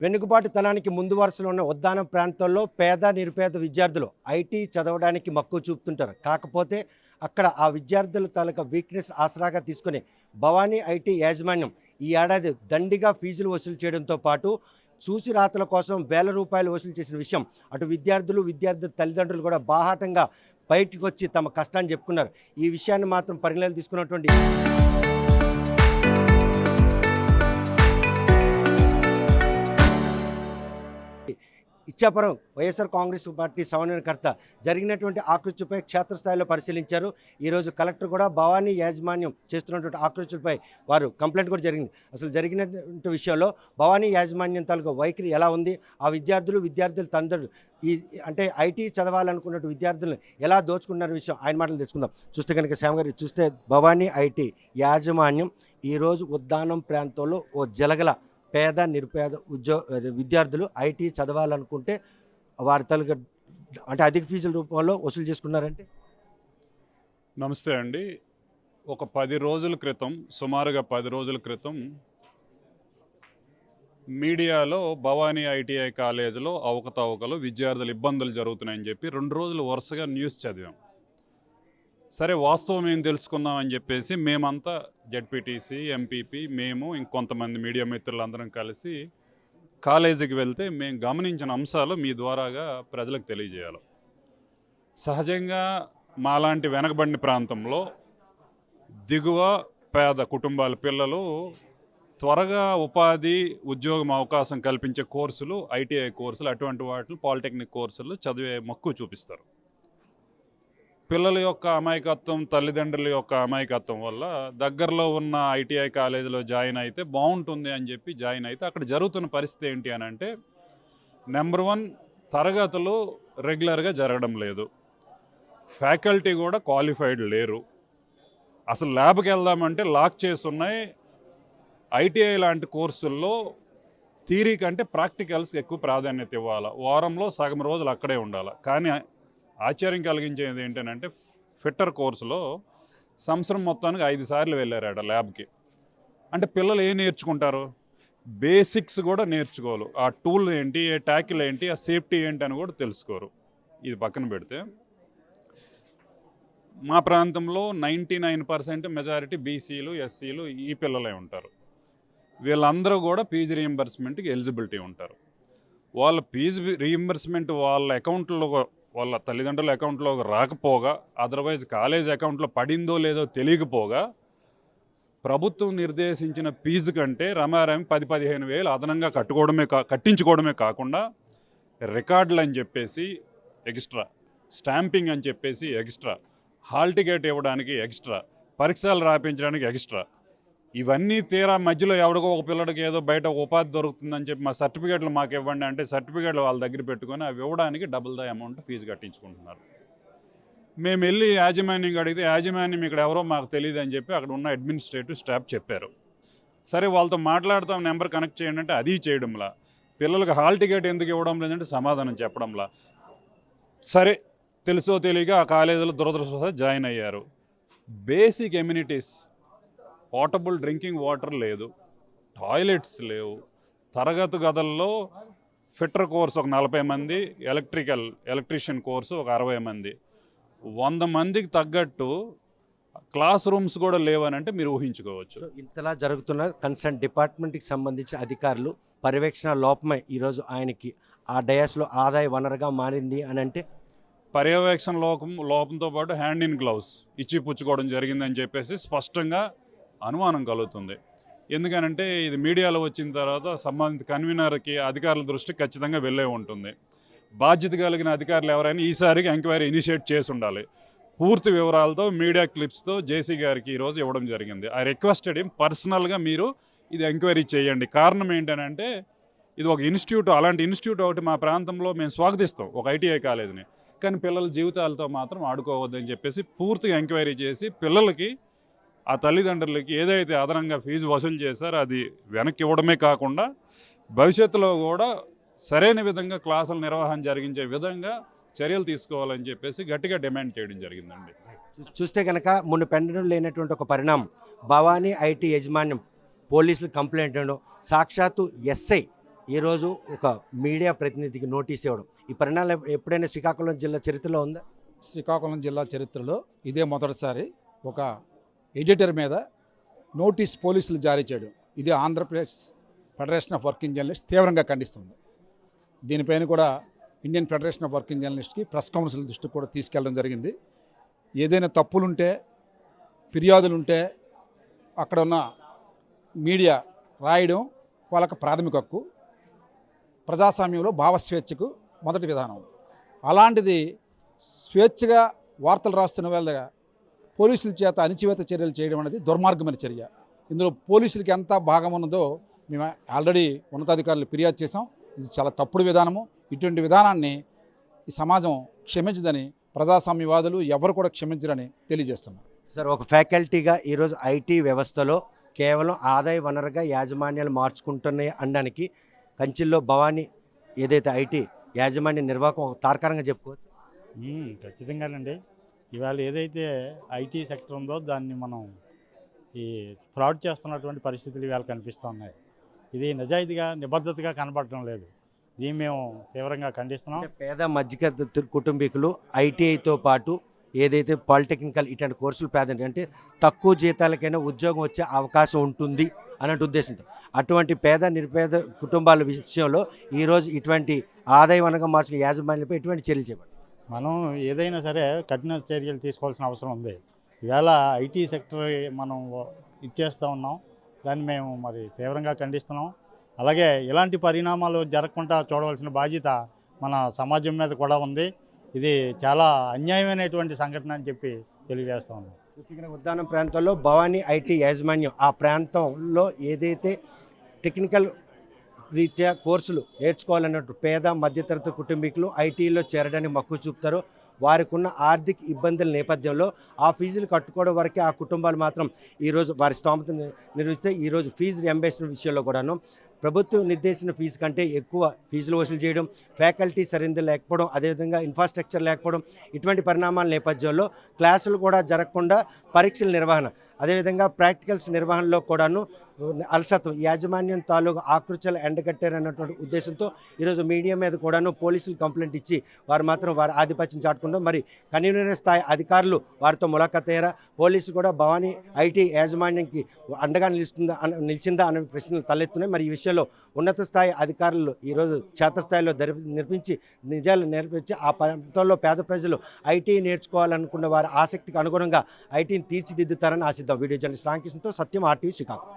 వెనుకబాటుతనానికి ముందు వరుసలో ఉన్న ఉద్దానం ప్రాంతాల్లో పేద నిరుపేద విద్యార్థులు ఐటీ చదవడానికి మక్కువ చూపుతుంటారు. కాకపోతే అక్కడ ఆ విద్యార్థుల తాలూకా వీక్నెస్ ఆసరాగా తీసుకుని భవానీ ఐటీ యాజమాన్యం ఈ ఏడాది దండిగా ఫీజులు వసూలు చేయడంతో పాటు చూసి రాతల కోసం వేల రూపాయలు వసూలు చేసిన విషయం అటు విద్యార్థుల తల్లిదండ్రులు కూడా బాహాటంగా బయటికి వచ్చి తమ కష్టాన్ని చెప్పుకున్నారు. ఈ విషయాన్ని మాత్రం పరిగణలోకి తీసుకున్నటువంటి ఇచ్చాపురం వైఎస్ఆర్ కాంగ్రెస్ పార్టీ సమన్వయకర్త జరిగినటువంటి ఆకృత్యపై క్షేత్రస్థాయిలో పరిశీలించారు. ఈరోజు కలెక్టర్ కూడా భవానీ యాజమాన్యం చేస్తున్నటువంటి ఆకృత్యపై వారు కంప్లైంట్ కూడా జరిగింది. అసలు జరిగినటువంటి విషయంలో భవానీ యాజమాన్యం తాలూకా వైఖరి ఎలా ఉంది, ఆ విద్యార్థుల తండ్రులు అంటే ఐటీ చదవాలనుకున్నట్టు విద్యార్థులను ఎలా దోచుకున్న విషయం ఆయన మాటలు తెచ్చుకుందాం. చూస్తే కనుక శ్యామ్ గారు చూస్తే భవానీ ఐటీ యాజమాన్యం ఈరోజు ఉద్దానం ప్రాంతంలో ఓ జలగల పేద నిరుపేద విద్యార్థులు ఐటీ చదవాలనుకుంటే వారి తాలూకా అంటే అధిక ఫీజుల రూపంలో వసూలు చేసుకున్నారంటే. నమస్తే అండి. ఒక 10 రోజుల క్రితం, సుమారుగా 10 రోజుల క్రితం మీడియాలో భవానీ ఐటీఐ కాలేజీలో అవకతవకలు, విద్యార్థులు ఇబ్బందులు జరుగుతున్నాయని చెప్పి 2 రోజులు వరుసగా న్యూస్ చదివాం. సరే, వాస్తవం ఏం తెలుసుకుందామని చెప్పేసి మేమంతా జెడ్పీటీసీ, ఎంపీపీ, మేము ఇంకొంతమంది మీడియా మిత్రులందరం కలిసి కాలేజీకి వెళ్తే మేము గమనించిన అంశాలు మీ ద్వారాగా ప్రజలకు తెలియజేయాలి. సహజంగా మాలాంటి వెనకబడిన ప్రాంతంలో దిగువ పేద కుటుంబాల పిల్లలు త్వరగా ఉపాధి, ఉద్యోగం అవకాశం కల్పించే కోర్సులు, ఐటీఐ కోర్సులు, అటువంటి వాటిలో పాలిటెక్నిక్ కోర్సులు చదివే మక్కువ చూపిస్తారు. పిల్లల యొక్క అమాయకత్వం, తల్లిదండ్రుల యొక్క అమాయకత్వం వల్ల దగ్గరలో ఉన్న ఐటీఐ కాలేజీలో జాయిన్ అయితే బాగుంటుంది అని చెప్పి జాయిన్ అయితే అక్కడ జరుగుతున్న పరిస్థితి ఏంటి అని అంటే, నెంబర్ 1, తరగతులు రెగ్యులర్గా జరగడం లేదు, ఫ్యాకల్టీ కూడా క్వాలిఫైడ్ లేరు, అసలు ల్యాబ్కి వెళ్దామంటే లాక్ చేసి ఉన్నాయి. ఐటీఐ లాంటి కోర్సుల్లో థియరీ కంటే ప్రాక్టికల్స్కి ఎక్కువ ప్రాధాన్యత ఇవ్వాలి, వారంలో సగం రోజులు అక్కడే ఉండాలి. కానీ ఆశ్చర్యం కలిగించేది ఏంటంటే, ఫిట్టర్ కోర్సులో సంవత్సరం మొత్తానికి 5 సార్లు వెళ్ళారట ల్యాబ్కి. అంటే పిల్లలు ఏం నేర్చుకుంటారు? బేసిక్స్ కూడా నేర్చుకోరు. ఆ టూల్ ఏంటి, ఆ ట్యాకిల్ ఏంటి, ఆ సేఫ్టీ ఏంటి అని కూడా తెలుసుకోరు. ఇది పక్కన పెడితే మా ప్రాంతంలో 99% మెజారిటీ బీసీలు, ఎస్సీలు ఈ పిల్లలే ఉంటారు. వీళ్ళందరూ కూడా ఫీజు రీయింబర్స్మెంట్కి ఎలిజిబిలిటీ ఉంటారు. వాళ్ళ ఫీజు రీయింబర్స్మెంట్ వాళ్ళ అకౌంట్లో, వాళ్ళ తల్లిదండ్రుల అకౌంట్లో రాకపోగా, అదర్వైజ్ కాలేజ్ అకౌంట్లో పడిందో లేదో తెలియకపోగా, ప్రభుత్వం నిర్దేశించిన ఫీజు కంటే రమారామి 10-15 వేలు అదనంగా కట్టించుకోవడమే కాకుండా రికార్డులు అని చెప్పేసి ఎక్స్ట్రా, స్టాంపింగ్ అని చెప్పేసి ఎక్స్ట్రా, హాల్ టికెట్ ఇవ్వడానికి ఎక్స్ట్రా, పరీక్షలు రాయించడానికి ఎక్స్ట్రా, ఇవన్నీ తీరా మధ్యలో ఎవరికో ఒక పిల్లడికి ఏదో బయట ఉపాధి దొరుకుతుందని చెప్పి మా సర్టిఫికేట్లు మాకు ఇవ్వండి అంటే సర్టిఫికేట్లు వాళ్ళ దగ్గర పెట్టుకొని అవి ఇవ్వడానికి డబుల్ ద అమౌంట్ ఫీజు కట్టించుకుంటున్నారు. మేము వెళ్ళి యాజమాన్యం అడిగితే యాజమాన్యం ఇక్కడ ఎవరో మాకు తెలియదు అని చెప్పి అక్కడ ఉన్న అడ్మినిస్ట్రేటివ్ స్టాఫ్ చెప్పారు. సరే, వాళ్ళతో మాట్లాడతాం, నెంబర్ కనెక్ట్ చేయండి అంటే అది చేయడంలా, పిల్లలకు హాల్ టికెట్ ఎందుకు ఇవ్వడం లేదంటే సమాధానం చెప్పడంలా. సరే, తెలుసో తెలియక ఆ కాలేజీలో దురదృష్టవశాత్తు జాయిన్ అయ్యారు. Basic amenities, portable drinking water లేదు, టాయిలెట్స్ లేవు, తరగతి గదుల్లో ఫిట్టర్ కోర్సు ఒక 40 మంది, ఎలక్ట్రీషియన్ కోర్సు ఒక 60 మంది, 100 మందికి తగ్గట్టు క్లాస్ రూమ్స్ కూడా లేవనంటే మీరు ఊహించుకోవచ్చు. ఇంతలా జరుగుతున్న కన్సర్న్ డిపార్ట్మెంట్కి సంబంధించిన అధికారులు పర్యవేక్షణ లోపమే ఈరోజు ఆయనకి ఆ డయాస్లో ఆదాయ వనరుగా మారింది అని అంటే, పర్యవేక్షణ లోపంతో పాటు హ్యాండ్ ఇన్ గ్లౌస్ ఇచ్చి పుచ్చుకోవడం జరిగిందని చెప్పేసి స్పష్టంగా అనుమానం కలుగుతుంది. ఎందుకనంటే ఇది మీడియాలో వచ్చిన తర్వాత సంబంధిత కన్వీనర్కి, అధికారుల దృష్టికి ఖచ్చితంగా వెళ్ళే ఉంటుంది. బాధ్యత కలిగిన అధికారులు ఎవరైనా ఈసారికి ఎంక్వైరీ ఇనిషియేట్ చేసి ఉండాలి. పూర్తి వివరాలతో మీడియా క్లిప్స్తో జేసీ గారికి ఈరోజు ఇవ్వడం జరిగింది. ఐ రిక్వెస్టెడ్ హిమ్ పర్సనల్గా మీరు ఇది ఎంక్వైరీ చేయండి. కారణం ఏంటంటే, ఇది ఒక ఇన్స్టిట్యూట్, అలాంటి ఇన్స్టిట్యూట్ ఒకటి మా ప్రాంతంలో మేము స్వాగతిస్తాం, ఒక ఐటీఐ కాలేజీని, కానీ పిల్లల జీవితాలతో మాత్రం ఆడుకోవద్దని చెప్పేసి పూర్తిగా ఎంక్వైరీ చేసి పిల్లలకి, ఆ తల్లిదండ్రులకి ఏదైతే అదనంగా ఫీజు వసూలు చేశారో అది వెనక్కి ఇవ్వడమే కాకుండా భవిష్యత్తులో కూడా సరైన విధంగా క్లాసుల నిర్వహణ జరిగించే విధంగా చర్యలు తీసుకోవాలని చెప్పేసి గట్టిగా డిమాండ్ చేయడం జరిగిందండి. చూస్తే కనుక మునుపెన్నడూ లేనటువంటి ఒక పరిణామం, భవానీ ఐటీ యాజమాన్యం పోలీసులు కంప్లైంట్ ఇవ్వడం, సాక్షాత్తు ఎస్ఐ ఈరోజు ఒక మీడియా ప్రతినిధికి నోటీస్ ఇవ్వడం ఈ పరిణామం ఎప్పుడైనా శ్రీకాకుళం జిల్లా చరిత్రలో ఉందా? శ్రీకాకుళం జిల్లా చరిత్రలో ఇదే మొదటిసారి ఒక ఎడిటర్ మీద నోటీస్ పోలీసులు జారీ చేయడం ఇది Andhra Pradesh federation of working journalist తీవ్రంగా ఖండిస్తుంది. దీనిపైన కూడా Indian federation of working జర్నలిస్ట్కి press council దృష్టికి కూడా తీసుకెళ్ళడం జరిగింది. ఏదైనా తప్పులుంటే ఫిర్యాదులుంటే అక్కడ ఉన్న మీడియా రాయడం వాళ్ళకి ప్రాథమిక హక్కు, ప్రజాస్వామ్యంలో భావస్వేచ్ఛకు మొదటి విధానం. అలాంటిది స్వేచ్ఛగా వార్తలు రాస్తున్న వాళ్ళ పోలీసుల చేత అణిచివేత చర్యలు చేయడం అనేది దుర్మార్గమైన చర్య. ఇందులో పోలీసులకి ఎంత భాగం ఉన్నదో మేము ఆల్రెడీ ఉన్నతాధికారులు ఫిర్యాదు చేసాం. ఇది చాలా తప్పుడు విధానము. ఇటువంటి విధానాన్ని ఈ సమాజం క్షమించదని ప్రజాస్వామ్యవాదులు ఎవరు కూడా క్షమించరని తెలియజేస్తున్నారు. సార్, ఒక ఫ్యాకల్టీగా ఈరోజు ఐటీ వ్యవస్థలో కేవలం ఆదాయ వనరుగా యాజమాన్యాలు మార్చుకుంటున్నాయి అనడానికి కంచిల్లో భవానీ ఏదైతే ఐటీ యాజమాన్య నిర్వాహకం ఒక తార్కారంగా చెప్పుకోవచ్చు. ఖచ్చితంగానండి. ఇవాళ ఏదైతే ఐటీ సెక్టర్ ఉందో దాన్ని మనం ఈ ఫ్రాడ్ చేస్తున్నటువంటి పరిస్థితులు ఇవాళ కనిపిస్తూ ఉన్నాయి. ఇది నిజాయితీగా నిబద్ధతగా కనబడటం లేదు. దీన్ని మేము తీవ్రంగా ఖండిస్తున్నాం. పేద మధ్యతరగతి కుటుంబీకులు ఐటీఐతో పాటు ఏదైతే పాలిటెక్నికల్ ఇట్లాంటి కోర్సులు ప్రాధాన్యత అంటే తక్కువ జీతాలకైనా ఉద్యోగం వచ్చే అవకాశం ఉంటుంది అన్నట్టు ఉద్దేశంతో అటువంటి పేద నిరుపేద కుటుంబాల విషయంలో ఈరోజు ఇటువంటి ఆదాయ వనరుగా మార్చిన యాజమాన్యంపై ఎటువంటి చర్యలు చేపట్టారు? మనం ఏదైనా సరే కఠిన చర్యలు తీసుకోవాల్సిన అవసరం ఉంది. ఇవాళ ఐటీ సెక్టర్ మనం ఇచ్చేస్తూ ఉన్నాం. దాన్ని మేము మరి తీవ్రంగా ఖండిస్తున్నాం. అలాగే ఇలాంటి పరిణామాలు జరగకుండా చూడవలసిన బాధ్యత మన సమాజం మీద కూడా ఉంది. ఇది చాలా అన్యాయమైనటువంటి సంఘటన అని చెప్పి తెలియజేస్తా ఉన్నాం. ముఖ్యంగా ఉద్దానం ప్రాంతంలో భవానీ ఐటీ యాజమాన్యం ఆ ప్రాంతంలో ఏదైతే టెక్నికల్ రీత్యా కోర్సులు నేర్చుకోవాలన్నట్టు పేద మధ్యతరగతి కుటుంబీకులు ఐటీలో చేరడానికి మక్కువ చూపుతారో వారికి ఉన్న ఆర్థిక ఇబ్బందుల నేపథ్యంలో ఆ ఫీజులు కట్టుకోవడం వరకే ఆ కుటుంబాలు మాత్రం ఈరోజు వారి స్తోమత నిర్వహిస్తే ఈరోజు ఫీజు రియంబర్స్మెంట్ విషయంలో కూడాను ప్రభుత్వం నిర్దేశించిన ఫీజు కంటే ఎక్కువ ఫీజులు వసూలు చేయడం, ఫ్యాకల్టీ సరైనది లేకపోవడం, అదేవిధంగా ఇన్ఫ్రాస్ట్రక్చర్ లేకపోవడం, ఇటువంటి పరిణామాల నేపథ్యంలో క్లాసులు కూడా జరగకుండా పరీక్షల నిర్వహణ, అదేవిధంగా ప్రాక్టికల్స్ నిర్వహణలో కూడాను అలసత్వం యాజమాన్యం తాలూకు ఆకృత్యాలు ఎండగట్టారన్నటువంటి ఉద్దేశంతో ఈరోజు మీడియా మీద కూడాను పోలీసులు కంప్లైంట్ ఇచ్చి వారు మాత్రం వారి ఆధిపత్యం చాటుకుంటాం. మరి కన్వీనర్ స్థాయి అధికారులు వారితో ములాఖత్ అయ్యారా, పోలీసు కూడా భవానీ ఐటీ యాజమాన్యానికి అండగా నిలిచిందా అనే ప్రశ్నలు తలెత్తున్నాయి. మరి ఈ విషయంలో ఉన్నత స్థాయి అధికారులు ఈరోజు క్షేత్రస్థాయిలో నిర్మించి నిజాలు నేర్పించి ఆ ప్రాంతంలో పేద ప్రజలు ఐటీ నేర్చుకోవాలనుకున్న వారి ఆసక్తికి అనుగుణంగా ఐటీని తీర్చిదిద్దుతారని ఆశిద్దాం. వీడియో జర్నలిస్ట్ రామకృష్ణతో సత్యం, RTV శ్రీకాకుళం.